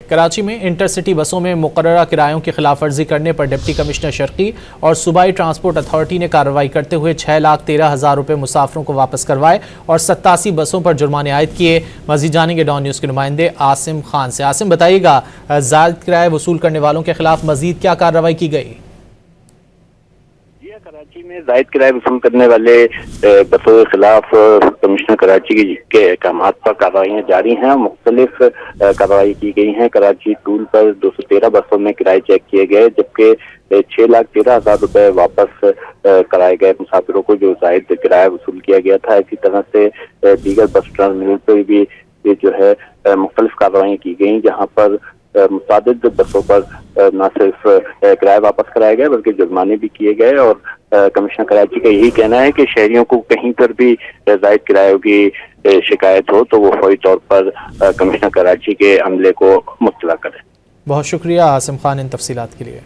कराची में इंटरसिटी बसों में मुकर्ररा किरायों की खिलाफवर्जी करने पर डिप्टी कमिश्नर शर्की और सूबाई ट्रांसपोर्ट अथॉरिटी ने कार्रवाई करते हुए 6,13,000 रुपये मुसाफिरों को वापस करवाए और 87 बसों पर जुर्माने आयद किए। मजीद जानेंगे डॉन न्यूज़ के नुमाइंदे आसिम खान से। आसिम, बताइएगा, ज़ायद किराया वसूल करने वालों के खिलाफ मजीद क्या कार्रवाई की गई? कराची में जायद किराया वसूल करने वाले बसों के खिलाफ कमिश्नर कराची के अहकाम पर कार्रवाइयाँ जारी हैं। मुख्तलिफ कार्रवाई की गई हैं। कराची टूल पर 213 बसों में किराए चेक किए गए, जबकि 6,13,000 रुपये वापस कराए गए मुसाफिरों को जो जायद किराया वसूल किया गया था। इसी तरह से दीगर बस टर्मिनल पर भी जो है मुख्तलिफ कार्रवाई की गई, जहाँ पर मुतादिद बसों पर न सिर्फ किराया वापस कराया गया बल्कि जुर्माने भी किए गए। और कमिश्नर कराची का यही कहना है कि शहरियों को कहीं पर भी जायद किरायों की शिकायत हो तो वो फौरी तौर पर कमिश्नर कराची के अमले को मुत्तला करें। बहुत शुक्रिया आसिम खान इन तफसीलात के लिए।